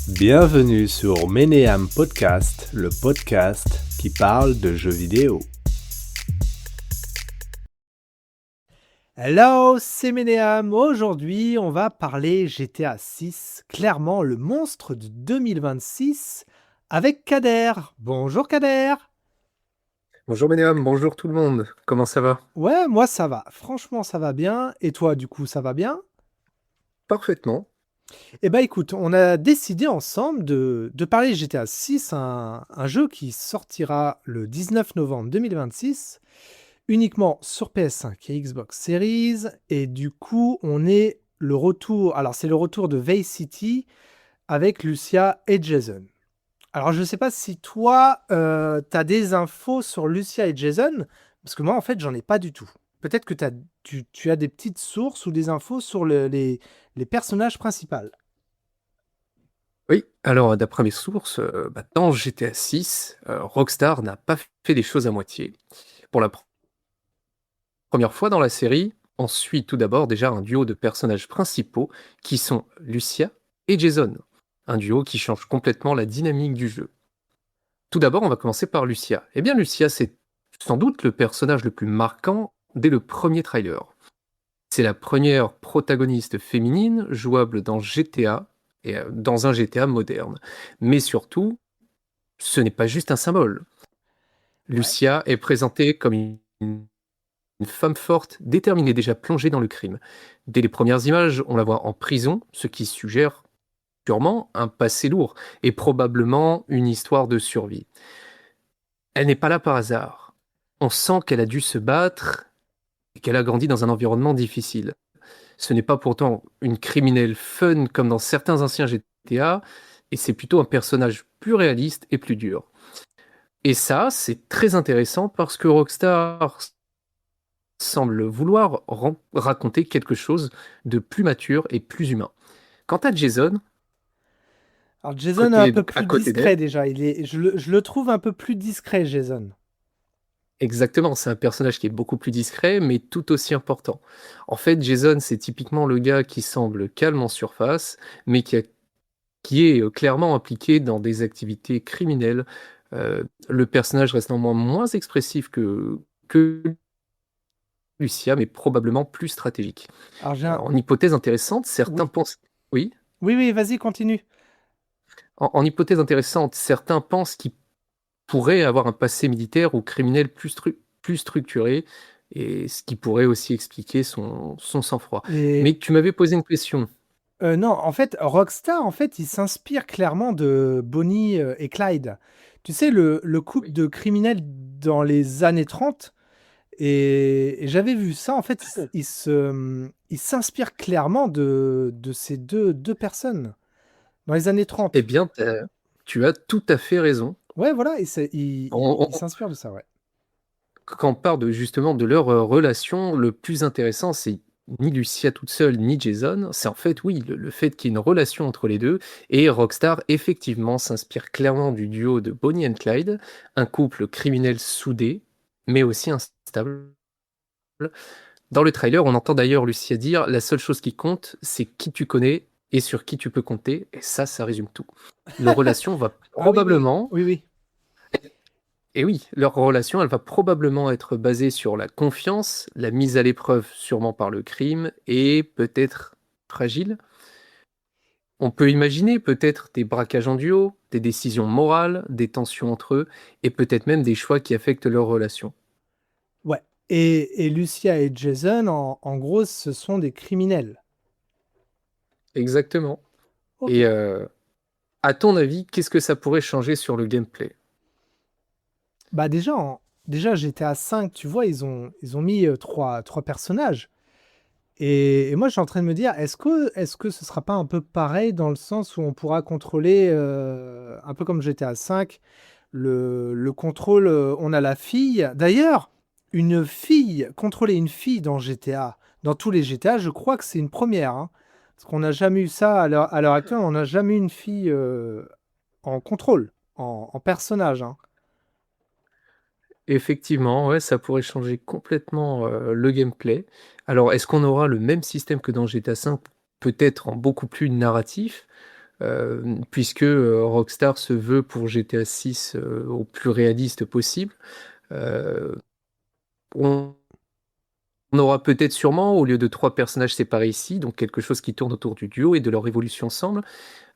Bienvenue sur Ménéam Podcast, le podcast qui parle de jeux vidéo. Hello, c'est Ménéam. Aujourd'hui, on va parler GTA 6, clairement le monstre de 2026, avec Kader. Bonjour Kader. Bonjour Ménéam, bonjour tout le monde, comment ça va? Ouais, moi ça va. Franchement, ça va bien. Et toi, du coup, ça va bien? Parfaitement. Eh ben écoute, on a décidé ensemble de parler GTA 6, un jeu qui sortira le 19 novembre 2026, uniquement sur PS5 et Xbox Series. Et du coup, on est le retour. Alors, c'est le retour de Vice City avec Lucia et Jason. Alors, je ne sais pas si toi, tu as des infos sur Lucia et Jason, parce que moi, en fait, j'en ai pas du tout. Peut-être que tu as des petites sources ou des infos sur les personnages principaux. Oui, alors d'après mes sources, dans GTA 6, Rockstar n'a pas fait les choses à moitié. Pour la première fois dans la série, on suit tout d'abord déjà un duo de personnages principaux qui sont Lucia et Jason. Un duo qui change complètement la dynamique du jeu. Tout d'abord, on va commencer par Lucia. Eh bien, Lucia, c'est sans doute le personnage le plus marquant dès le premier trailer. C'est la première protagoniste féminine jouable dans GTA et dans un GTA moderne. Mais surtout, ce n'est pas juste un symbole. Ouais. Lucia est présentée comme une femme forte, déterminée, déjà plongée dans le crime. Dès les premières images, on la voit en prison, ce qui suggère sûrement un passé lourd et probablement une histoire de survie. Elle n'est pas là par hasard. On sent qu'elle a dû se battre et qu'elle a grandi dans un environnement difficile. Ce n'est pas pourtant une criminelle fun comme dans certains anciens GTA, et c'est plutôt un personnage plus réaliste et plus dur. Et ça, c'est très intéressant parce que Rockstar semble vouloir raconter quelque chose de plus mature et plus humain. Quant à Jason, Alors Jason est un peu à plus côté d'elle, discret déjà. Je le trouve un peu plus discret, Jason. exactement, c'est un personnage qui est beaucoup plus discret, mais tout aussi important. En fait, Jason, c'est typiquement le gars qui semble calme en surface, mais qui est clairement impliqué dans des activités criminelles. Le personnage reste néanmoins moins expressif que Lucia, mais probablement plus stratégique. Alors En hypothèse intéressante, certains Oui, pensent... Oui, oui, oui, vas-y, continue. en hypothèse intéressante, certains pensent qu'il pourrait avoir un passé militaire ou criminel plus structuré, et ce qui pourrait aussi expliquer son sang-froid. Et Mais tu m'avais posé une question. non, en fait, Rockstar, en fait, il s'inspire clairement de Bonnie et Clyde. Tu sais, le couple Oui. de criminels dans les années 30. Et j'avais vu ça, en fait, il s'inspire clairement de ces deux personnes dans les années Eh 30. bien, tu as tout à fait raison. Ouais, voilà, et il On, s'inspire de ça, ouais. Quand on parle justement de leur relation, le plus intéressant, c'est ni Lucia toute seule, ni Jason. C'est en fait, oui, le fait qu'il y ait une relation entre les deux. Et Rockstar, effectivement, s'inspire clairement du duo de Bonnie and Clyde, un couple criminel soudé, mais aussi instable. Dans le trailer, on entend d'ailleurs Lucia dire: la seule chose qui compte, c'est qui tu connais et sur qui tu peux compter. Et ça résume tout. Leur relation va Ah oui, oui, probablement oui, oui. Et oui, leur relation, elle va probablement être basée sur la confiance, la mise à l'épreuve sûrement par le crime, et peut-être fragile. On peut imaginer peut-être des braquages en duo, des décisions morales, des tensions entre eux, et peut-être même des choix qui affectent leur relation. Ouais. Et Lucia et Jason, en gros, ce sont des criminels. Exactement. Ok. Et à ton avis, qu'est-ce que ça pourrait changer sur le gameplay? Bah déjà, déjà GTA 5, tu vois, ils ont mis trois personnages. Et moi, je suis en train de me dire, est-ce que ce sera pas un peu pareil dans le sens où on pourra contrôler, un peu comme GTA 5, le contrôle, on a la fille. D'ailleurs, contrôler une fille dans GTA, dans tous les GTA, je crois que c'est une première, hein. Parce qu'on n'a jamais eu ça à l'heure actuelle, on n'a jamais eu une fille en contrôle, en personnage, hein. Effectivement, ouais, ça pourrait changer complètement le gameplay. Alors, est-ce qu'on aura le même système que dans GTA V, peut-être en beaucoup plus narratif? puisque Rockstar se veut pour GTA 6 au plus réaliste possible. Euh, on, on aura peut-être sûrement, au lieu de 3 personnages séparés ici, donc quelque chose qui tourne autour du duo et de leur évolution ensemble.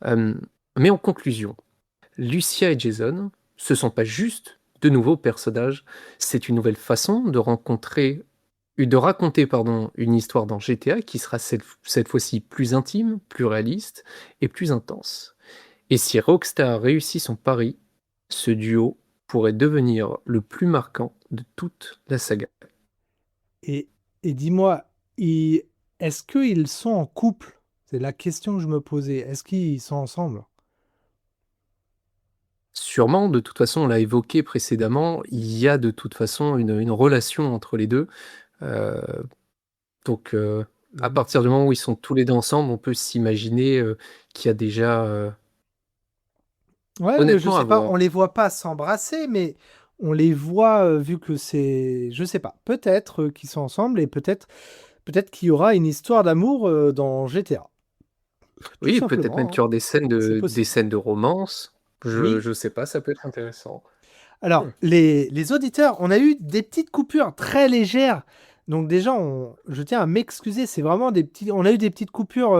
Euh, mais en conclusion, Lucia et Jason, ce sont pas juste de nouveaux personnages, c'est une nouvelle façon de raconter une histoire dans GTA qui sera cette fois-ci plus intime, plus réaliste et plus intense. Et si Rockstar réussit son pari, ce duo pourrait devenir le plus marquant de toute la saga. Et, et dis-moi, est-ce qu'ils sont en couple? C'est la question que je me posais. Est-ce qu'ils sont ensemble? Sûrement, de toute façon, on l'a évoqué précédemment, il y a de toute façon une relation entre les deux. Euh, donc, à Mhm. partir du moment où ils sont tous les deux ensemble, on peut s'imaginer qu'il y a déjà, Ouais, mais je honnêtement, à sais pas, voir. on les voit pas s'embrasser, mais on les voit vu que c'est, je sais pas, peut-être qu'ils sont ensemble et peut-être qu'il y aura une histoire d'amour dans GTA. Tout Oui, peut-être même qu'il simplement, y hein. aura C'est des possible. scènes de romance. Oui. Je sais pas, ça peut être intéressant. Alors, Hmm. les auditeurs, on a eu des petites coupures très légères. Donc déjà, je tiens à m'excuser, c'est vraiment des petits. On a eu des petites coupures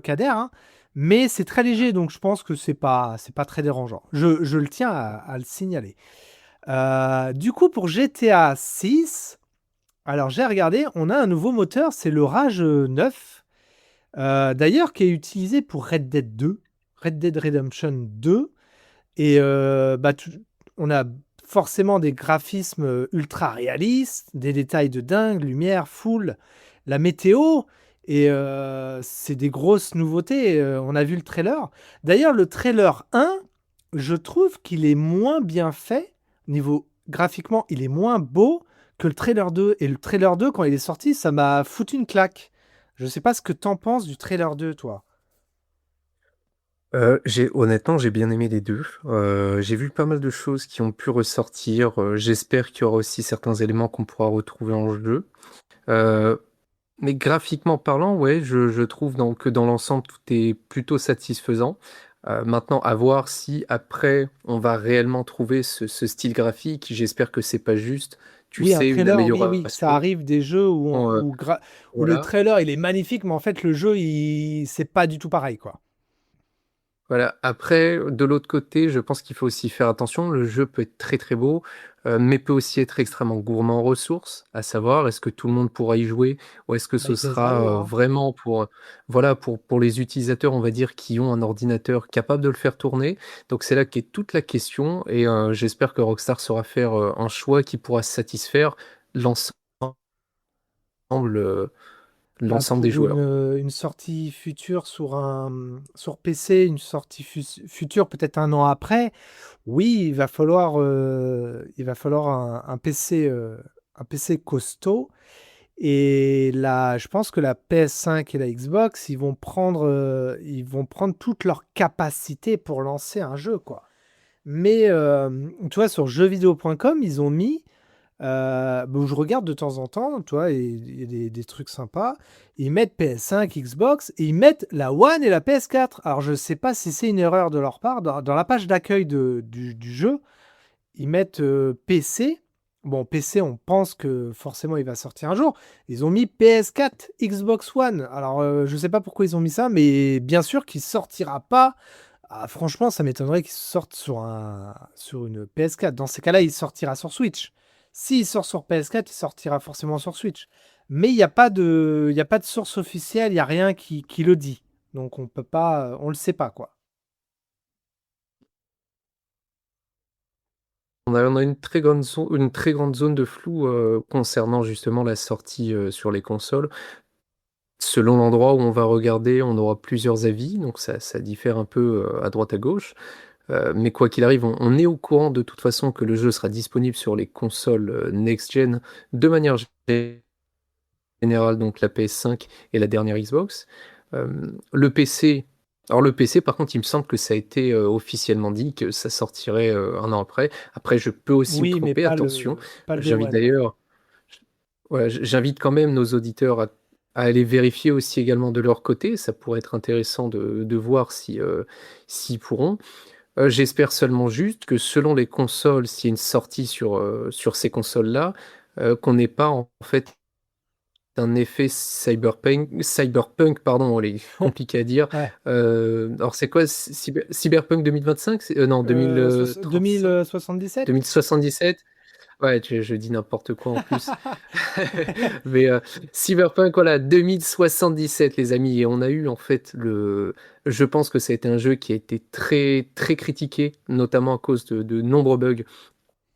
Kader, hein, mais c'est très léger, donc je pense que c'est pas très dérangeant. Je le tiens à le signaler. Du coup, pour GTA 6, alors j'ai regardé, on a un nouveau moteur, c'est le Rage 9, d'ailleurs qui est utilisé pour Red Dead 2, Red Dead Redemption 2. Et on a forcément des graphismes ultra réalistes, des détails de dingue, lumière, foule, la météo. Et c'est des grosses nouveautés. On a vu le trailer. D'ailleurs, le trailer 1, je trouve qu'il est moins bien fait. Niveau graphiquement, il est moins beau que le trailer 2. Et le trailer 2, quand il est sorti, ça m'a foutu une claque. Je sais pas ce que t'en penses du trailer 2, toi. Honnêtement, j'ai bien aimé les deux. J'ai vu pas mal de choses qui ont pu ressortir. J'espère qu'il y aura aussi certains éléments qu'on pourra retrouver en jeu. Euh, mais graphiquement parlant, ouais, je trouve que dans l'ensemble, tout est plutôt satisfaisant. Maintenant, à voir si après, on va réellement trouver ce style graphique. J'espère que c'est pas juste, tu Oui, un sais, une trailer, oui, oui, ça amélioration. arrive des jeux Euh, où le voilà. trailer il est magnifique, mais en fait le jeu c'est pas du tout pareil, quoi. Voilà. Après, de l'autre côté, je pense qu'il faut aussi faire attention. Le jeu peut être très très beau, mais peut aussi être extrêmement gourmand en ressources. À savoir, est-ce que tout le monde pourra y jouer ou est-ce que Bah, ce il pèsera sera lourd, hein. vraiment voilà, pour les utilisateurs, on va dire, qui ont un ordinateur capable de le faire tourner. Donc c'est là qu'est toute la question et j'espère que Rockstar saura faire un choix qui pourra satisfaire l'ensemble, euh, Bah, l'ensemble des pour joueurs. une sortie future sur PC, une sortie future peut-être un an après, oui, il va falloir un PC costaud. Et là, je pense que la PS5 et la Xbox, ils vont prendre toute leur capacité pour lancer un jeu, quoi. Mais tu vois, sur jeuxvideo.com, ils ont mis, bon, je regarde de temps en temps, tu vois, et il y a des trucs sympas. Ils mettent PS5, Xbox, et ils mettent la One et la PS4. Alors, je sais pas si c'est une erreur de leur part. Dans la page d'accueil du jeu, ils mettent PC. Bon, PC, on pense que forcément il va sortir un jour. Ils ont mis PS4, Xbox One. Alors, je sais pas pourquoi ils ont mis ça, mais bien sûr qu'il sortira pas. Ah, franchement, ça m'étonnerait qu'il sorte sur une PS4. Dans ces cas-là, il sortira sur Switch. S'il sort sur PS4, il sortira forcément sur Switch. Mais il y a pas de source officielle, il n'y a rien qui le dit. Donc on peut pas, on le sait pas, quoi. On a une très grande zone de flou concernant justement la sortie sur les consoles. Selon l'endroit où on va regarder, on aura plusieurs avis, donc ça diffère un peu à droite à gauche. Mais quoi qu'il arrive, on est au courant de toute façon que le jeu sera disponible sur les consoles next-gen de manière générale, donc la PS5 et la dernière Xbox. Le PC, alors le PC par contre, il me semble que ça a été officiellement dit que ça sortirait un an après. Après, je peux aussi me Oui, mais tromper, pas attention. le Day J'invite One, ouais. d'ailleurs, voilà, j'invite quand même nos auditeurs à aller vérifier aussi également de leur côté. Ça pourrait être intéressant de voir si, s'ils pourront. J'espère seulement juste que selon les consoles, s'il y a une sortie sur ces consoles-là, qu'on n'ait pas en fait un effet cyberpunk pardon, elle est compliquée à dire. Ouais. Alors c'est quoi Cyberpunk 2025? Non, 2035? 2077? 2077? Ouais, je dis n'importe quoi en plus. Mais Cyberpunk, voilà, 2077, les amis. Et on a eu en fait Je pense que ça a été un jeu qui a été très très critiqué, notamment à cause de nombreux bugs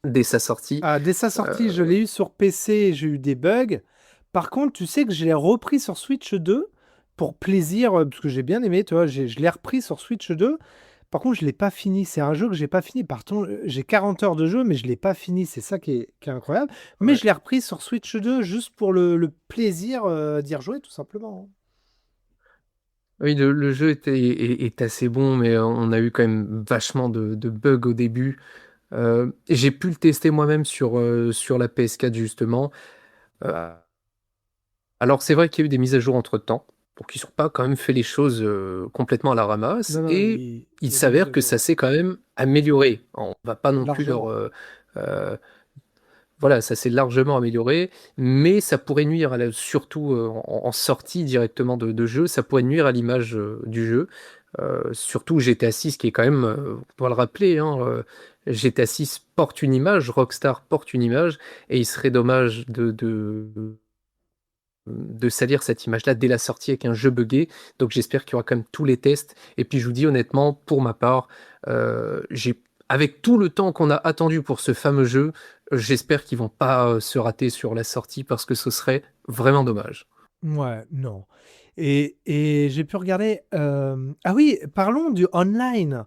dès sa sortie. Ah, dès sa Euh, sortie, je l'ai eu sur PC et j'ai eu des bugs. Par contre, tu sais que je l'ai repris sur Switch 2 pour plaisir, parce que j'ai bien aimé, tu vois, je l'ai repris sur Switch 2. Par contre, je l'ai pas fini. C'est un jeu que j'ai pas fini. Par contre, j'ai 40 heures de jeu, mais je l'ai pas fini. C'est ça qui est incroyable. Mais ouais. je l'ai repris sur Switch 2 juste pour le plaisir d'y rejouer, tout simplement. Oui, le jeu est assez bon, mais on a eu quand même vachement de bugs au début. J'ai pu le tester moi-même sur la PS4 justement. Euh, alors c'est vrai qu'il y a eu des mises à jour entre-temps, donc ils n'ont pas quand même fait les choses complètement à la ramasse, Non, non, et il il y a des mises s'avère à que jour, ça ouais. s'est quand même amélioré. On va pas non plus leur... Largement. euh, voilà, ça s'est largement amélioré, mais ça pourrait nuire, surtout en sortie directement de jeu, ça pourrait nuire à l'image du jeu. Surtout GTA 6 qui est quand même, on va le rappeler, hein, GTA 6 porte une image, Rockstar porte une image, et il serait dommage de salir cette image-là dès la sortie avec un jeu buggé. Donc j'espère qu'il y aura quand même tous les tests. Et puis je vous dis honnêtement, pour ma part, avec tout le temps qu'on a attendu pour ce fameux jeu, j'espère qu'ils vont pas se rater sur la sortie parce que ce serait vraiment dommage. Ouais, non. Et j'ai pu regarder. Ah oui, parlons du online.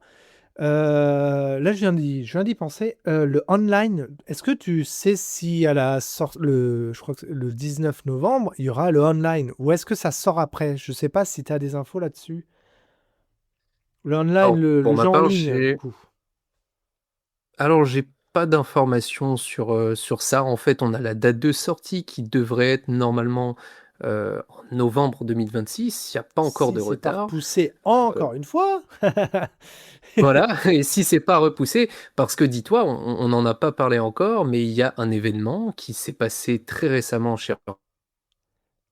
Là, je viens d'y penser. Le online, est-ce que tu sais si à la sorte, je crois que le 19 novembre, il y aura le online, ou est-ce que ça sort après? Je sais pas si tu as des infos là-dessus. Le online, Alors le pour ma jeu en part, ligne, du coup. j'ai pas d'informations sur ça. En fait, on a la date de sortie qui devrait être normalement en novembre 2026. Il n'y a pas encore Si de c'est pas retard. repoussé Euh, encore une fois. Voilà, et si c'est pas repoussé, parce que dis-toi, on n'en a pas parlé encore, mais il y a un événement qui s'est passé très récemment chez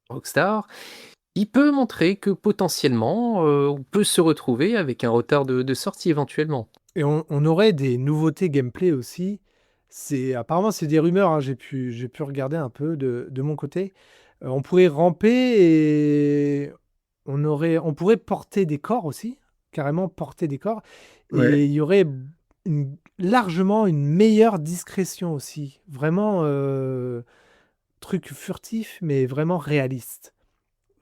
Rockstar, qui peut montrer que potentiellement on peut se retrouver avec un retard de sortie éventuellement. Et on aurait des nouveautés gameplay aussi. Apparemment c'est des rumeurs, hein, j'ai pu regarder un peu de mon côté. On pourrait ramper et on pourrait porter des corps aussi, carrément porter des corps. Ouais. Et il y aurait largement une meilleure discrétion aussi. Vraiment truc furtif, mais vraiment réaliste.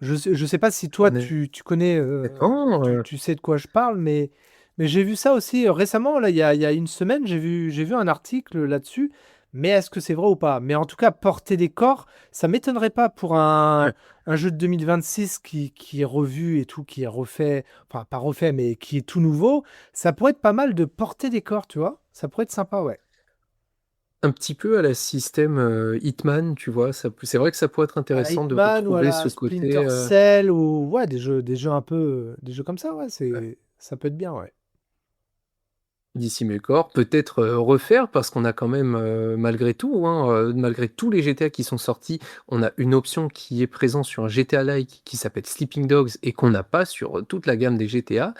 Je sais pas si toi tu connais, Honnêtement, tu sais de quoi je parle, mais j'ai vu ça aussi récemment, là, il y a une semaine, j'ai vu un article là-dessus, mais est-ce que c'est vrai ou pas? Mais en tout cas, porter des corps, ça m'étonnerait pas pour un jeu de 2026 qui est revu et tout, qui est refait, enfin pas refait, mais qui est tout nouveau, ça pourrait être pas mal de porter des corps, tu vois? Ça pourrait être sympa, ouais. un petit peu à la système Hitman, tu vois, c'est vrai que ça pourrait être À intéressant de Hitman ou à retrouver la ce côté. Splinter Cell ou ouais, des jeux un peu, des jeux comme ça, ouais, Ouais. ça peut être bien, ouais. D'ici mes corps, peut-être refaire parce qu'on a quand même malgré tout, hein, malgré tous les GTA qui sont sortis, on a une option qui est présente sur un GTA-like qui s'appelle Sleeping Dogs et qu'on n'a pas sur toute la gamme des GTA.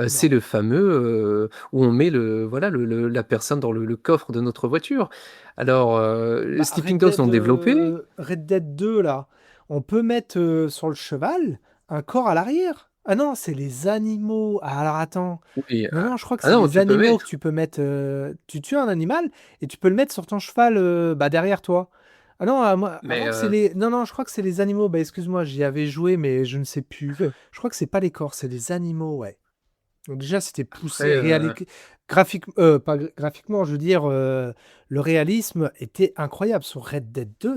C'est Non. le fameux où on met voilà la personne dans le coffre de notre voiture. Alors Bah, Sleeping Dogs l'ont développé. Red Dead 2, là, on peut mettre sur le cheval un corps à l'arrière. Ah non, c'est les animaux. Ah, alors attends. Oui, Non, non, je crois que ah c'est non, les tu peux animaux que mettre. tu peux mettre. Tu tues un animal et tu peux le mettre sur ton cheval bah, derrière toi. Ah non, Mais avant que c'est les. Non, non, je crois que c'est les animaux. Bah, excuse-moi, j'y avais joué, mais je ne sais plus. Je crois que c'est pas les corps, c'est les animaux, ouais. Donc déjà, c'était poussé après, pas graphiquement, je veux dire, le réalisme était incroyable. Sur Red Dead 2,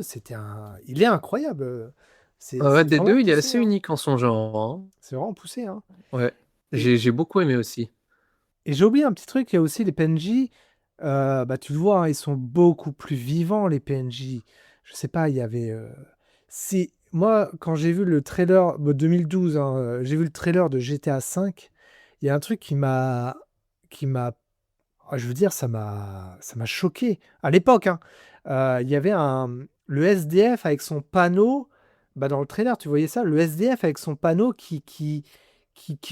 il est incroyable. C'est Red Dead vraiment 2, il est poussé, assez hein. unique en son genre, hein. C'est vraiment poussé, hein. Ouais, Et, j'ai beaucoup aimé aussi. et j'ai oublié un petit truc, il y a aussi les PNJ. Bah, tu le vois, hein, ils sont beaucoup plus vivants, les PNJ. Je sais pas, il y avait. moi, quand j'ai vu le trailer, 2012, hein, j'ai vu le trailer de GTA V, il y a un truc qui m'a, je veux dire, ça m'a choqué. À l'époque, hein. Il y avait le SDF avec son panneau, bah dans le trailer, tu voyais ça, le SDF avec son panneau qui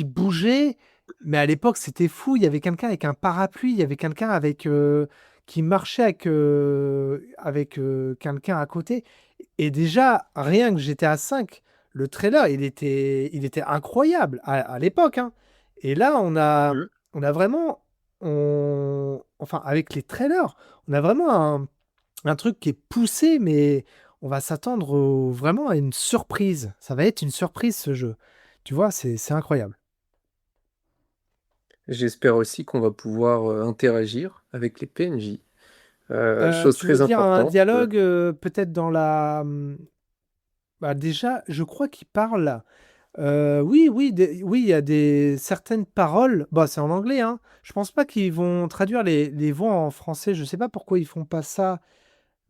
bougeait, mais à l'époque, c'était fou. Il y avait quelqu'un avec un parapluie, il y avait quelqu'un qui marchait avec quelqu'un à côté. Et déjà, rien que GTA V, le trailer, il était incroyable à l'époque, hein. Et là, on a vraiment, enfin, avec les trailers, on a vraiment un truc qui est poussé, mais on va s'attendre vraiment à une surprise. Ça va être une surprise, ce jeu. Tu vois, c'est incroyable. J'espère aussi qu'on va pouvoir interagir avec les PNJ. Chose Tu veux très dire un importante. dialogue, peut-être dans la... Bah déjà, je crois qu'il parle. Oui, oui, oui, il y a certaines paroles. Bah, c'est en anglais, hein. Je pense pas qu'ils vont traduire les voix en français. Je sais pas pourquoi ils font pas ça.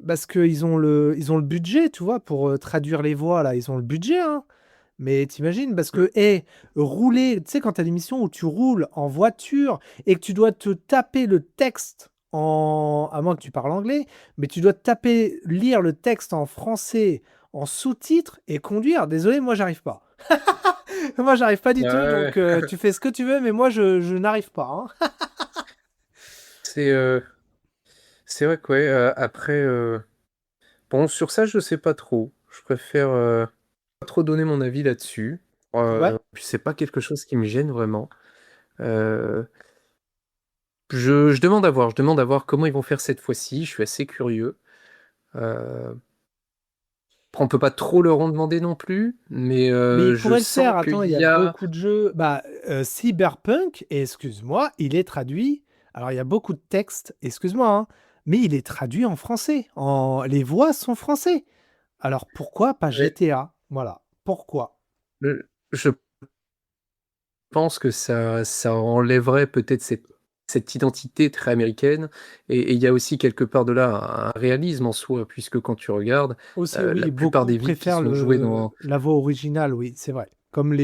Parce qu'ils ont le budget, tu vois, pour traduire les voix, là. Ils ont le budget, hein. Mais t'imagines, parce que, rouler, tu sais, quand t'as des missions où tu roules en voiture et que tu dois te taper le texte à moins que tu parles anglais, mais tu dois te taper, lire le texte en français, en sous-titres et conduire. Désolé, moi, j'arrive pas. Moi, j'arrive pas du tout, Ouais, donc tu fais ce que tu veux, mais moi, je n'arrive pas, hein. c'est c'est vrai que ouais, après, bon, sur ça, je sais pas trop. Je préfère pas trop donner mon avis là-dessus. Ouais. Puis c'est pas quelque chose qui me gêne vraiment. Euh, je demande à voir comment ils vont faire cette fois-ci. Je suis assez curieux. Euh, on peut pas trop leur en demander non plus, mais Mais il je pourrait le sens faire. Attends, qu'il il y a y a. beaucoup de jeux. Bah, Cyberpunk, et excuse-moi, il est traduit. Alors, il y a beaucoup de textes, excuse-moi, hein, mais il est traduit en français. Les voix sont français. Alors, pourquoi pas Ouais, GTA? Voilà. Pourquoi? je pense que ça enlèverait peut-être cette identité très américaine. Et il y a aussi quelque part de là un réalisme en soi, puisque quand tu regardes, Aussi, la oui, plupart beaucoup des villes qui préfèrent sont jouées dans. la voix originale, oui, c'est vrai. Comme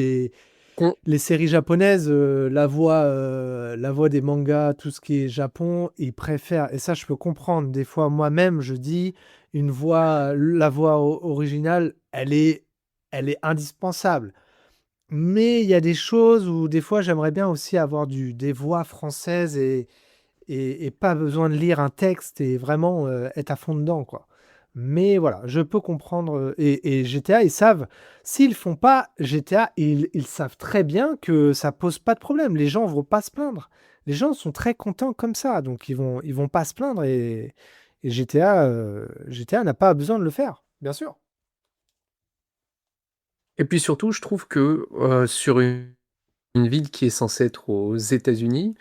Con- les séries japonaises, la voix des mangas, tout ce qui est Japon, ils préfèrent. Et ça, je peux comprendre. Des fois, moi-même, je dis, la voix originale, elle est indispensable. Mais il y a des choses où, des fois, j'aimerais bien aussi avoir des voix françaises et pas besoin de lire un texte et vraiment être à fond dedans, quoi. Mais voilà, je peux comprendre. Et GTA, ils savent, s'ils font pas GTA, ils savent très bien que ça pose pas de problème. Les gens vont pas se plaindre. Les gens sont très contents comme ça, donc ils vont pas se plaindre et GTA n'a pas besoin de le faire, bien sûr. Et puis surtout, je trouve que sur une ville qui est censée être aux États-Unis,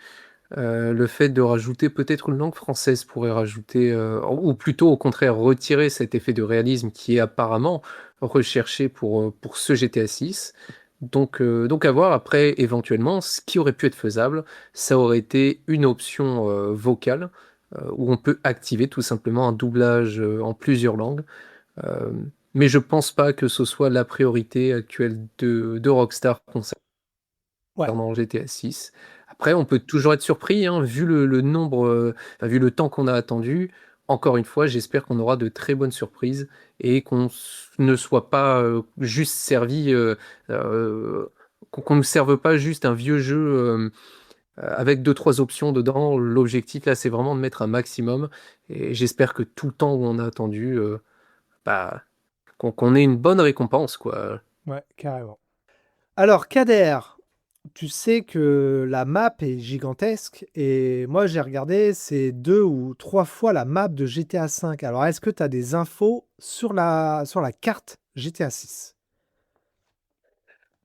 le fait de rajouter peut-être une langue française pourrait rajouter, ou plutôt au contraire retirer cet effet de réalisme qui est apparemment recherché pour ce GTA 6. Donc à voir après, éventuellement, ce qui aurait pu être faisable, ça aurait été une option vocale, où on peut activer tout simplement un doublage en plusieurs langues. Euh, mais je pense pas que ce soit la priorité actuelle de Rockstar Ouais, concernant GTA 6. Après, on peut toujours être surpris, hein, vu le nombre, enfin, vu le temps qu'on a attendu. Encore une fois, j'espère qu'on aura de très bonnes surprises et ne soit pas juste servi, qu'on ne nous serve pas juste un vieux jeu avec deux, trois options dedans. L'objectif là, c'est vraiment de mettre un maximum et j'espère que tout le temps où on a attendu, bah, qu'on ait une bonne récompense, quoi. ouais, carrément. Alors, Kader, tu sais que la map est gigantesque et moi j'ai regardé, c'est 2 ou 3 fois la map de GTA V. Alors est-ce que tu as des infos sur la carte GTA 6?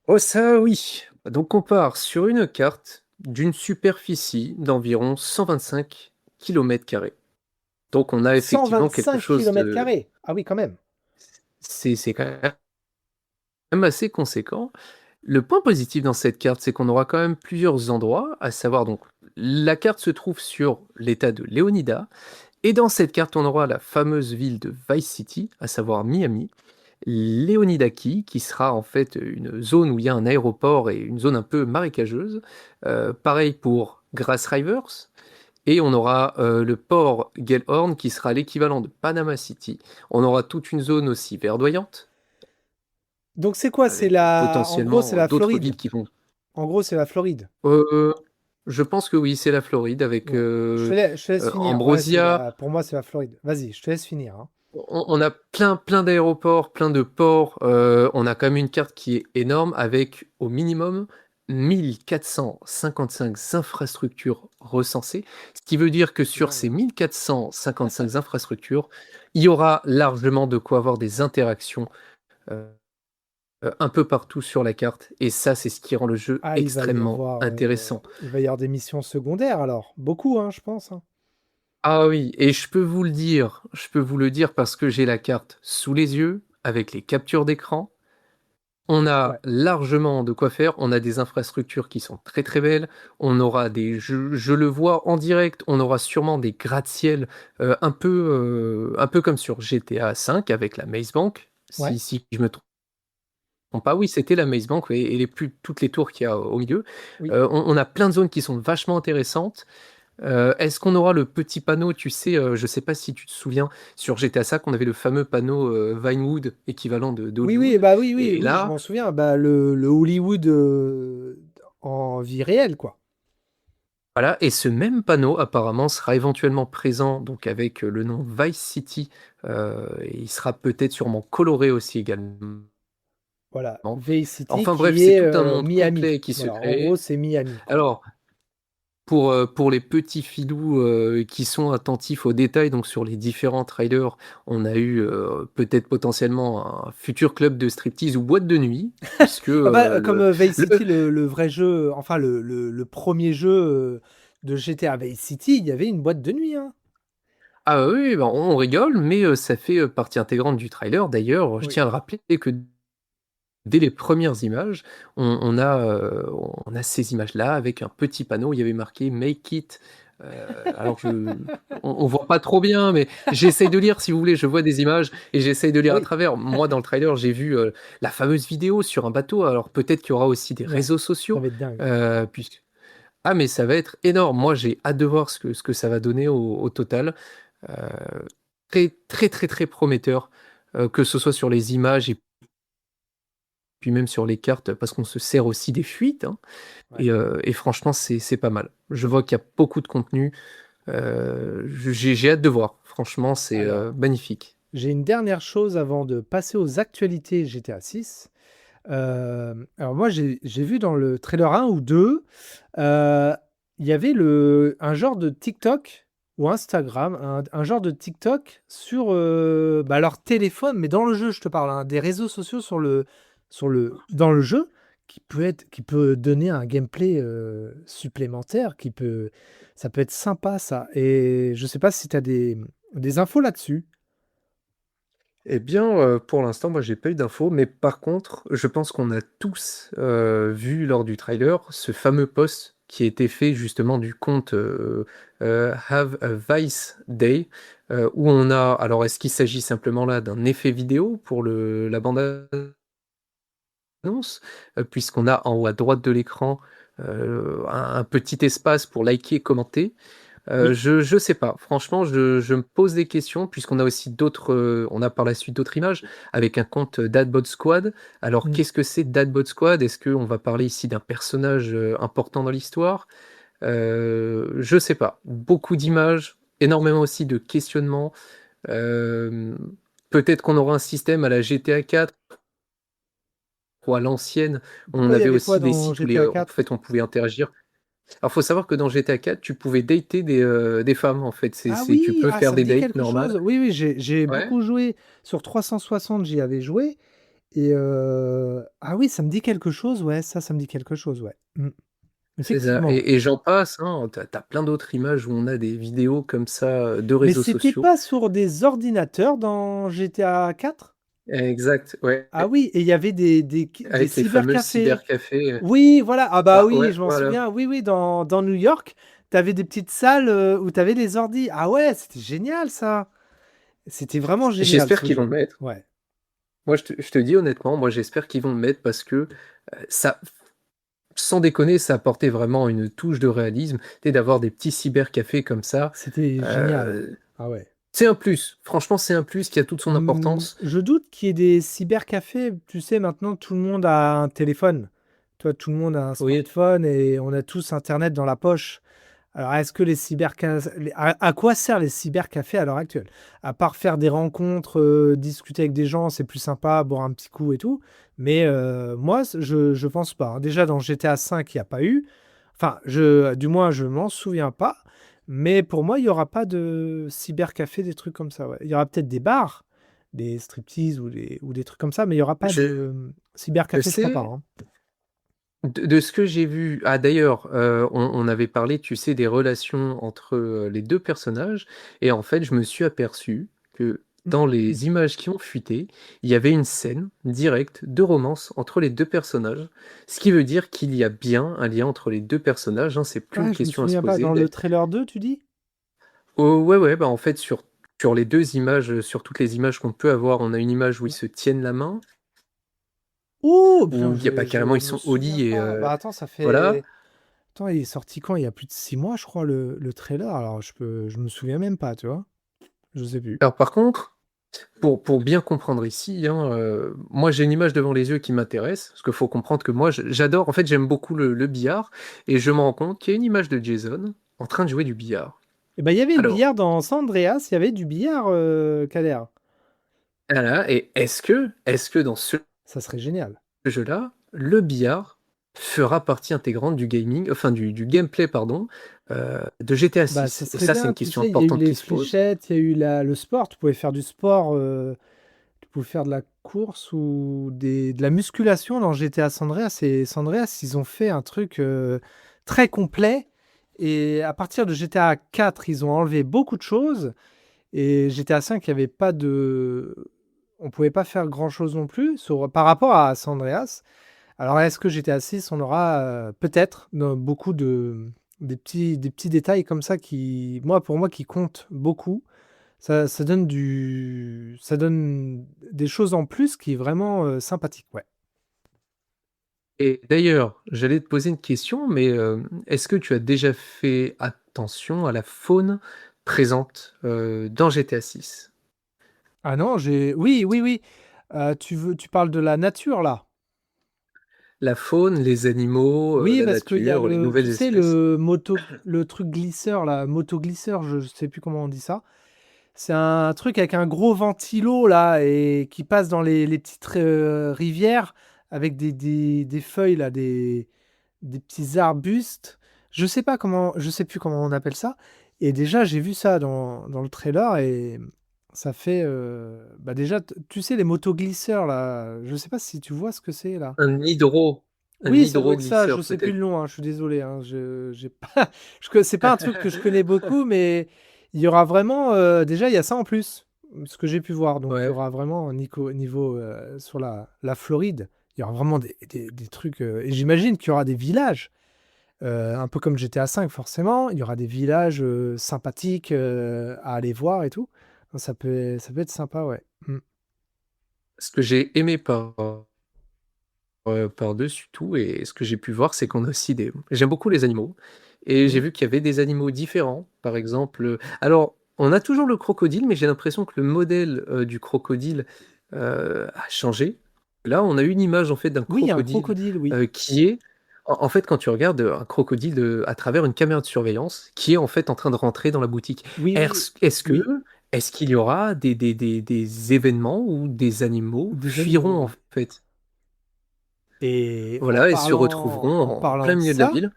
Oh ça oui. Donc on part sur une carte d'une superficie d'environ 125 km². Donc on a effectivement quelque 125 chose de. km². Ah oui, quand même. C'est quand même assez conséquent. Le point positif dans cette carte, c'est qu'on aura quand même plusieurs endroits, à savoir donc la carte se trouve sur l'état de Leonida, et dans cette carte on aura la fameuse ville de Vice City, à savoir Miami. Leonidaki, qui sera en fait une zone où il y a un aéroport et une zone un peu marécageuse. Pareil pour Grass Rivers. Et on aura le port Gellhorn qui sera l'équivalent de Panama City. On aura toute une zone aussi verdoyante, Donc c'est quoi? C'est avec la... En gros, c'est potentiellement la d'autres Floride. villes qui vont. En gros, c'est la Floride. Euh, je pense que oui, c'est la Floride avec Ouais. Je te laisse finir. Ouais, Ambrosia. pour moi, c'est la Floride. Vas-y, je te laisse finir, hein. On a plein d'aéroports, plein de ports. On a quand même une carte qui est énorme avec au minimum 1455 infrastructures recensées. Ce qui veut dire que C'est sur dingue, ces hein. 1455 infrastructures, il y aura largement de quoi avoir des interactions euh, un peu partout sur la carte. Et ça, c'est ce qui rend le jeu Ah, extrêmement intéressant. il va y avoir des missions secondaires alors. Beaucoup, hein, je pense, hein. Ah oui, et je peux vous le dire parce que j'ai la carte sous les yeux avec les captures d'écran. On a Ouais. largement de quoi faire. On a des infrastructures qui sont très très belles. On aura je le vois en direct. On aura sûrement des gratte-ciel un peu comme sur GTA 5 avec la Maze Bank. Ouais. Si je me trompe pas, oui, c'était la Maze Bank et toutes les tours qu'il y a au milieu. Oui. On a plein de zones qui sont vachement intéressantes. Est-ce qu'on aura le petit panneau, tu sais, je sais pas si tu te souviens, sur GTA 5, on avait le fameux panneau Vinewood, équivalent de Oui, oui, Hollywood. bah oui, oui, Et oui, je là, m'en souviens. Bah, le Hollywood en vie réelle, quoi. voilà, et ce même panneau apparemment sera éventuellement présent donc avec le nom Vice City, et il sera peut-être sûrement coloré aussi également. Voilà. Bay City Enfin bref, qui c'est est tout un monde Miami. complet qui se Voilà. En gros, crée. c'est Miami, quoi. Alors, pour les petits filous qui sont attentifs aux détails, donc sur les différents trailers, on a eu peut-être potentiellement un futur club de striptease ou boîte de nuit, puisque Ah bah, comme Vice le, City, le vrai jeu, enfin le premier jeu de GTA Vice City, il y avait une boîte de nuit, hein. Ah oui, ben, on rigole, mais ça fait partie intégrante du trailer. D'ailleurs, je Oui. tiens à le rappeler que dès les premières images, on a ces images-là avec un petit panneau où il y avait marqué Make it. Alors, on voit pas trop bien, mais j'essaye de lire si vous voulez. Je vois des images et j'essaye de lire à Oui. travers. Moi, dans le trailer, j'ai vu la fameuse vidéo sur un bateau. Alors, peut-être qu'il y aura aussi des Ouais. réseaux Ça sociaux, va être dingue. puisque. Ah, mais ça va être énorme. Moi, j'ai hâte de voir ce que ça va donner au total. Euh, très prometteur, que ce soit sur les images et puis même sur les cartes, parce qu'on se sert aussi des fuites, hein, Ouais. et franchement, c'est pas mal. Je vois qu'il y a beaucoup de contenu. J'ai hâte de voir. Franchement, c'est Alors, magnifique. j'ai une dernière chose avant de passer aux actualités GTA 6. Alors moi, j'ai vu dans le trailer 1 ou 2, euh, il y avait un genre de TikTok ou Instagram, un genre de TikTok sur bah, leur téléphone, mais dans le jeu, je te parle, hein, des réseaux sociaux dans le jeu, qui peut donner un gameplay supplémentaire, ça peut être sympa ça. Et je sais pas si tu as des infos là-dessus. Eh bien, pour l'instant, moi, j'ai pas eu d'infos, mais par contre, je pense qu'on a tous vu lors du trailer ce fameux post qui a été fait justement du compte Have a Vice Day, où on a. Alors, est-ce qu'il s'agit simplement là d'un effet vidéo pour la bande annonce, puisqu'on a en haut à droite de l'écran un petit espace pour liker, commenter. Oui. Je sais pas. Franchement, je me pose des questions puisqu'on a aussi d'autres, on a par la suite d'autres images avec un compte Dadbot Squad. Alors, Mm. qu'est-ce que c'est Dadbot Squad? Est-ce qu'on va parler ici d'un personnage important dans l'histoire? Je sais pas. Beaucoup d'images, énormément aussi de questionnements. Euh, Peut-être qu'on aura un système à la GTA 4 ou à l'ancienne. On Pourquoi il y avait avait quoi aussi des dans sites où GTA en 4? fait on pouvait interagir. Alors, faut savoir que dans GTA 4, tu pouvais dater des femmes, en fait. Ah Tu oui, peux ah, faire ça me des dit dates quelque chose. normales. Oui, oui, j'ai Ouais, beaucoup joué sur 360, j'y avais joué. Et ah oui, ça me dit quelque chose, ouais, ça me dit quelque chose, ouais. Mm. c'est ça. Effectivement. Et j'en passe, hein. T'as plein d'autres images où on a des vidéos comme ça de Mais réseaux c'était sociaux. pas sur des ordinateurs dans GTA 4? Exact, ouais. Ah oui, et il y avait des Avec les fameux cybercafés. cybercafés. Oui, voilà. Ah bah Ah oui, ouais, je m'en voilà. souviens. Oui, oui, dans New York, t'avais des petites salles où t'avais des ordis. Ah ouais, c'était génial ça. C'était vraiment génial J'espère ce qu'ils vont jeu. le mettre. Ouais. Moi, je te dis honnêtement, moi j'espère qu'ils vont le mettre parce que ça, sans déconner, ça apportait vraiment une touche de réalisme. Et d'avoir des petits cybercafés comme ça, C'était génial. euh, Ah ouais. c'est un plus. Franchement, c'est un plus qui a toute son importance. Je doute qu'il y ait des cybercafés. Tu sais, maintenant, tout le monde a un téléphone. Toi, tout le monde a un Oui, smartphone et on a tous Internet dans la poche. Alors, est-ce que les cybercafés... À quoi servent les cybercafés à l'heure actuelle? À part faire des rencontres, discuter avec des gens, c'est plus sympa, boire un petit coup et tout. Mais moi, je pense pas, hein. Déjà, dans GTA V, il n'y a pas eu. Enfin, du moins, je m'en souviens pas. Mais pour moi, il n'y aura pas de cybercafé, des trucs comme ça. Ouais. Il y aura peut-être des bars, des striptease ou des trucs comme ça, mais il n'y aura pas je, de je cybercafé, je crois pas, sais. hein. De ce que j'ai vu, ah d'ailleurs, on avait parlé, tu sais, des relations entre les deux personnages, et en fait, je me suis aperçu que dans les images qui ont fuité, il y avait une scène directe de romance entre les deux personnages, ce qui veut dire qu'il y a bien un lien entre les deux personnages, hein, c'est plus une Ah, je me question à se souviens pas. poser. Dans le trailer 2, tu dis? Oh, ouais, ouais, bah en fait, sur les deux images, sur toutes les images qu'on peut avoir, on a une image où ils se tiennent la main, Oh, putain, où il y a pas carrément, ils je me sont au souviens lit et pas. Bah attends, ça voilà. fait. Attends, il est sorti quand? Il y a plus de 6 mois, je crois, le trailer. Alors, je me souviens même pas, tu vois. Je sais plus. Alors par contre, pour bien comprendre ici, hein, moi j'ai une image devant les yeux qui m'intéresse, parce qu'il faut comprendre que moi j'adore, en fait j'aime beaucoup le billard, et je me rends compte qu'il y a une image de Jason en train de jouer du billard. Et ben, il y avait le Alors, billard dans San Andreas, il y avait du billard, Kader. voilà, et est-ce que dans ce Ça serait génial. jeu-là, le billard fera partie intégrante du gaming, enfin du gameplay, pardon, de GTA Bah, ça 6? Et serait ça c'est bien, une tu question sais, il y a eu importante les qui se pose. fléchettes, il y a eu le sport, tu pouvais faire du sport, tu pouvais faire de la course ou de la musculation dans GTA San Andreas. Et San Andreas, ils ont fait un truc très complet. Et à partir de GTA 4, ils ont enlevé beaucoup de choses. Et GTA 5, il y avait pas de... On pouvait pas faire grand-chose non plus par rapport à San Andreas. Alors, est-ce que GTA 6, on aura peut-être beaucoup des petits détails comme ça pour moi, qui comptent beaucoup. Ça donne des choses en plus qui est vraiment sympathique, ouais. Et d'ailleurs, j'allais te poser une question, mais est-ce que tu as déjà fait attention à la faune présente dans GTA 6? Ah non, oui, oui, oui. Tu parles de la nature là. La faune, les animaux, Oui, la parce qu'il y a nature, les tu nouvelles sais, espèces. le truc glisseur là, motoglisseur, je sais plus comment on dit ça. C'est un truc avec un gros ventilo là et qui passe dans les petites rivières avec des feuilles là, des petits arbustes. Je sais plus comment on appelle ça. Et déjà, j'ai vu ça dans le trailer et ça fait, bah déjà, tu sais, les motoglisseurs là, je sais pas si tu vois ce que c'est là. Un Oui, ça doit être ça, je hydroglisseur sais plus peut-être. le nom, hein, je suis désolé, hein, j'ai pas, c'est pas un truc que je connais beaucoup, mais il y aura vraiment, déjà, il y a ça en plus, ce que j'ai pu voir. Donc, il y Ouais. aura vraiment un niveau sur la Floride, il y aura vraiment des trucs, et j'imagine qu'il y aura des villages, un peu comme GTA V, forcément. Il y aura des villages sympathiques à aller voir et tout. Donc, ça peut être sympa, ouais. Mm. Ce que j'ai aimé par-dessus tout et ce que j'ai pu voir, c'est qu'on a aussi des j'aime beaucoup les animaux et j'ai Mm. vu qu'il y avait des animaux différents. Par exemple, alors on a toujours le crocodile, mais j'ai l'impression que le modèle, du crocodile, a changé. Là, on a une image en fait d'un Oui, il y a un crocodile, crocodile, oui. qui est en fait, quand tu regardes, un crocodile, à travers une caméra de surveillance, qui est en fait en train de rentrer dans la boutique. Oui, oui, oui. Est-ce qu'il y aura des événements où des animaux Des animaux, fuiront en oui. fait? Et Voilà, et se retrouveront en en parlant plein de milieu de la ça, ville.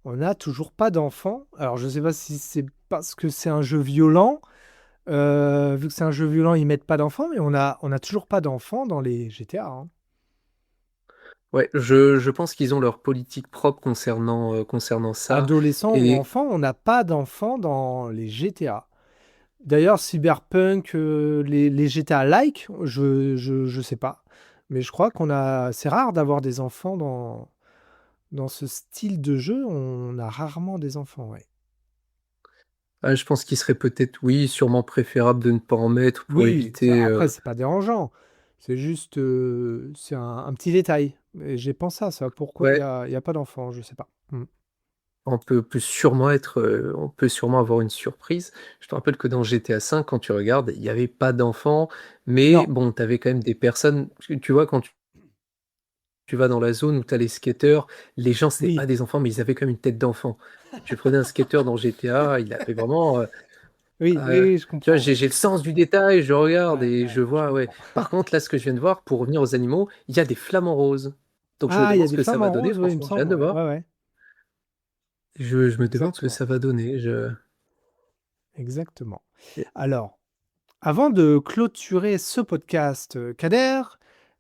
on n'a toujours pas d'enfants. Alors, je ne sais pas si c'est parce que c'est un jeu violent. Vu que c'est un jeu violent, ils mettent pas d'enfants, mais on a toujours pas d'enfants dans les GTA, hein. Ouais, je pense qu'ils ont leur politique propre concernant ça. Adolescents ou Et enfants, on n'a pas d'enfants dans les GTA. D'ailleurs, Cyberpunk, les GTA-like, je sais pas. Mais je crois c'est rare d'avoir des enfants dans ce style de jeu. On a rarement des enfants, ouais. je pense qu'il serait peut-être, oui, sûrement préférable de ne pas en mettre pour Oui, éviter. après, c'est pas dérangeant. C'est juste, c'est un petit détail. Et j'ai pensé à ça. Pourquoi Ouais, il y a pas d'enfant? Je sais pas. on peut sûrement avoir une surprise. Je te rappelle que dans GTA V, quand tu regardes, il n'y avait pas d'enfants, mais Non. bon, tu avais quand même des personnes. Tu vois, quand tu vas dans la zone où tu as les skateurs, les gens, c'était Oui. pas des enfants, mais ils avaient quand même une tête d'enfant. Tu prenais un skateur dans GTA, il avait vraiment. Oui, oui, Euh, oui, je Tu vois, comprends, ouais. j'ai le sens du détail, je regarde Ouais, et ouais, je je vois, ouais. comprends. Par contre, là, ce que je viens de voir, pour revenir aux animaux, il y a des flamants roses. Donc je me Ah, il y demande a ce des que ça flammes va en donner, rose, oui, il me franchement, j'ai hâte semble, de ouais. voir. Ouais, ouais. Je me demande ce que Exactement. ça va donner. Exactement. Alors, avant de clôturer ce podcast, Kader,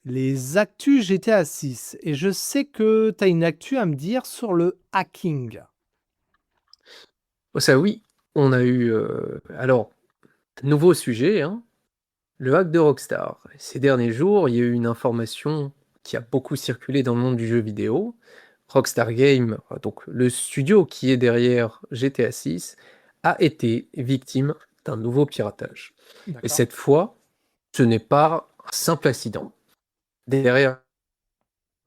les actus GTA 6. Et je sais que tu as une actu à me dire sur le hacking. Oh, ça, oui, on a eu. Alors, nouveau sujet, hein, le hack de Rockstar. Ces derniers jours, il y a eu une information qui a beaucoup circulé dans le monde du jeu vidéo. Rockstar Games, donc le studio qui est derrière GTA 6, a été victime d'un nouveau piratage. Et D'accord. cette fois, ce n'est pas un simple accident. Derrière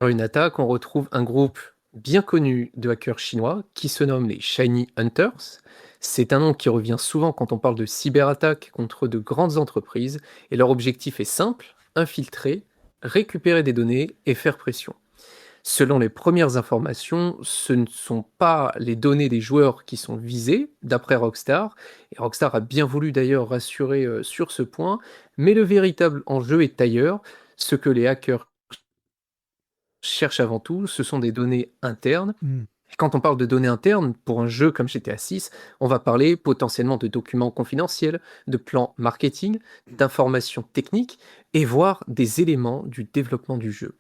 une attaque, on retrouve un groupe bien connu de hackers chinois qui se nomme les Shiny Hunters. C'est un nom qui revient souvent quand on parle de cyberattaques contre de grandes entreprises, et leur objectif est simple, infiltrer, récupérer des données et faire pression. Selon les premières informations, ce ne sont pas les données des joueurs qui sont visées, d'après Rockstar, et Rockstar a bien voulu d'ailleurs rassurer sur ce point, mais le véritable enjeu est ailleurs. Ce que les hackers cherchent avant tout, ce sont des données internes. Hmm. Et quand on parle de données internes, pour un jeu comme GTA 6, on va parler potentiellement de documents confidentiels, de plans marketing, d'informations techniques, et voire des éléments du développement du jeu.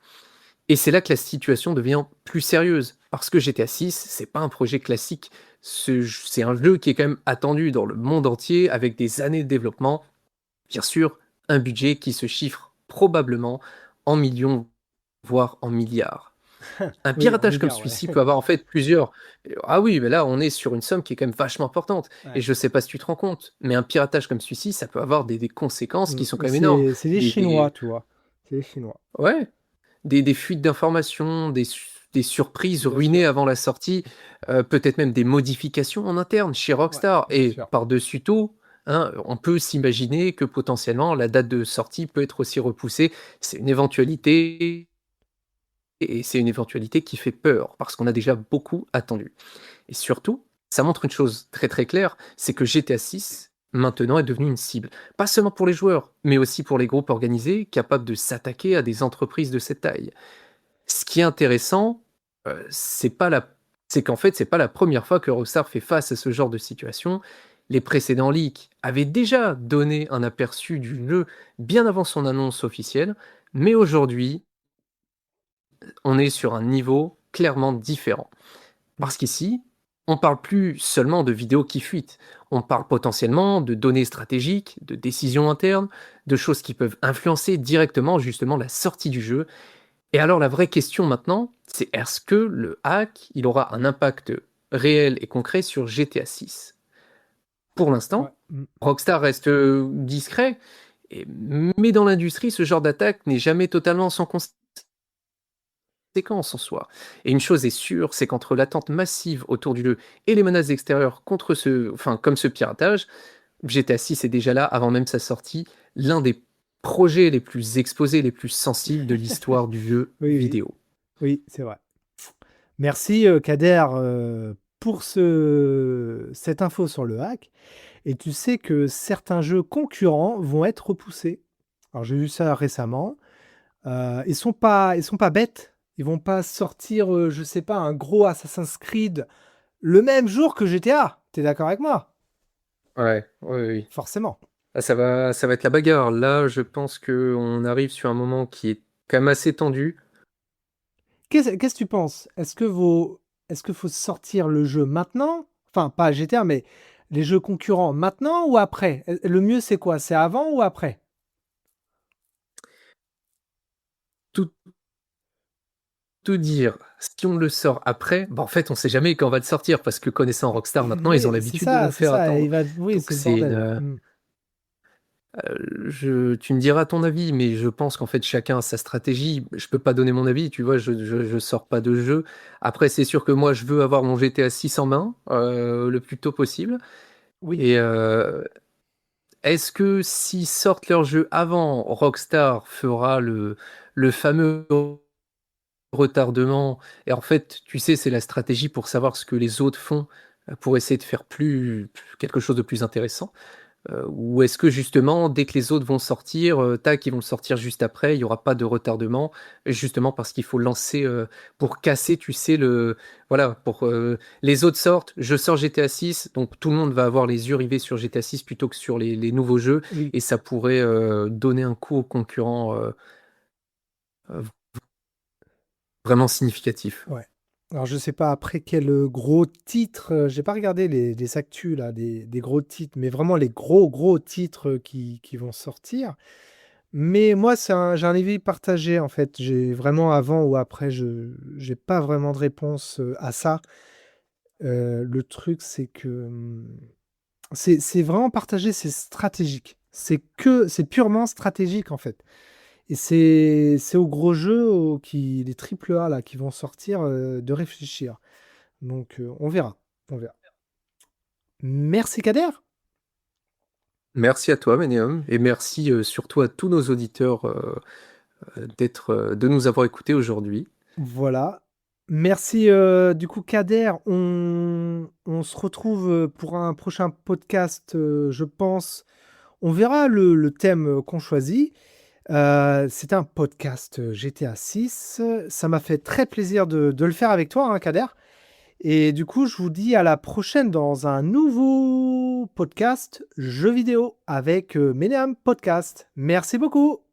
Et c'est là que la situation devient plus sérieuse, parce que GTA 6, c'est pas un projet classique, c'est un jeu qui est quand même attendu dans le monde entier, avec des années de développement, bien sûr, un budget qui se chiffre probablement en millions, voire en milliards. Un Oui, en piratage comme milliard, ouais. celui-ci peut avoir en fait plusieurs. Ah oui, mais là, on est sur une somme qui est quand même vachement importante. Et Ouais. je sais pas si tu te rends compte, mais un piratage comme celui-ci, ça peut avoir des conséquences qui sont Mais quand même énormes. c'est les Chinois, Des, tu vois. C'est les Chinois, ouais, des fuites d'informations, des surprises bien sûr. ruinées avant la sortie, peut-être même des modifications en interne chez Ouais, Rockstar. bien Et sûr. par-dessus tout, hein, on peut s'imaginer que potentiellement la date de sortie peut être aussi repoussée. C'est une éventualité, et c'est une éventualité qui fait peur, parce qu'on a déjà beaucoup attendu. Et surtout, ça montre une chose très très claire, c'est que GTA 6, maintenant, est devenu une cible. Pas seulement pour les joueurs, mais aussi pour les groupes organisés capables de s'attaquer à des entreprises de cette taille. Ce qui est intéressant, c'est qu'en fait, c'est pas la première fois que Rockstar fait face à ce genre de situation. Les précédents leaks avaient déjà donné un aperçu du jeu bien avant son annonce officielle, mais aujourd'hui, on est sur un niveau clairement différent. Mm. Parce qu'ici, on parle plus seulement de vidéos qui fuitent, on parle potentiellement de données stratégiques, de décisions internes, de choses qui peuvent influencer directement justement la sortie du jeu. Et alors la vraie question maintenant, c'est est-ce que le hack, il aura un impact réel et concret sur GTA 6? Pour Ouais. l'instant, Mm. Rockstar reste discret, mais dans l'industrie, ce genre d'attaque n'est jamais totalement sans conséquence en soi. Et une chose est sûre, c'est qu'entre l'attente massive autour du jeu et les menaces extérieures contre comme ce piratage, GTA 6 est déjà là avant même sa sortie, l'un des projets les plus exposés, les plus sensibles de l'histoire du jeu Oui, oui, vidéo. oui, c'est vrai. Merci, Kader, pour cette info sur le hack. Et tu sais que certains jeux concurrents vont être repoussés. Alors j'ai vu ça récemment. Ils sont pas bêtes. Ils vont pas sortir, je sais pas, un gros Assassin's Creed le même jour que GTA. T'es d'accord avec moi? Ouais, oui, oui. Forcément. Ah, ça va être la bagarre. Là, je pense que on arrive sur un moment qui est quand même assez tendu. Qu'est-ce que tu penses? Est-ce que faut sortir le jeu maintenant? Enfin, pas GTA, mais les jeux concurrents maintenant ou après? Le mieux, c'est quoi? C'est avant ou après? Tout, tout dire, si on le sort après, bah en fait, on sait jamais quand on va le sortir parce que connaissant Rockstar maintenant, ils ont Oui, l'habitude de nous c'est faire ça. attendre. Oui, Donc c'est le bordel. Mm. Tu me diras ton avis, mais je pense qu'en fait chacun a sa stratégie. Je peux pas donner mon avis, tu vois, je sors pas de jeu. Après, c'est sûr que moi je veux avoir mon GTA 6 en main le plus tôt possible. Oui, Et est-ce que s'ils sortent leur jeu avant, Rockstar fera le fameux retardement? Et en fait, tu sais, c'est la stratégie pour savoir ce que les autres font pour essayer de faire quelque chose de plus intéressant. Ou est-ce que justement, dès que les autres vont sortir, tac, ils vont sortir juste après, il n'y aura pas de retardement, justement parce qu'il faut lancer pour casser, tu sais, voilà, pour les autres sortent, je sors GTA 6, donc tout le monde va avoir les yeux rivés sur GTA 6 plutôt que sur les nouveaux jeux, oui. et ça pourrait donner un coup aux concurrents euh, vraiment significatif. Ouais. Alors je sais pas après quel gros titre, j'ai pas regardé les actus là, des gros titres, mais vraiment les gros titres qui vont sortir. Mais moi, j'ai un avis partagé en fait. J'ai vraiment avant ou après, j'ai pas vraiment de réponse à ça. Le truc, c'est que c'est vraiment partagé, c'est stratégique. C'est purement stratégique en fait. Et c'est aux gros jeux, les triple A là, qui vont sortir, de réfléchir. Donc on verra. On verra. Merci Kader. Merci à toi, Ménéum, et merci surtout à tous nos auditeurs de nous avoir écoutés aujourd'hui. Voilà. Merci du coup Kader. On se retrouve pour un prochain podcast, je pense. On verra le thème qu'on choisit. C'est un podcast GTA 6. Ça m'a fait très plaisir de le faire avec toi, hein, Kader. Et du coup, je vous dis à la prochaine dans un nouveau podcast jeux vidéo avec Meneam Podcast. Merci beaucoup.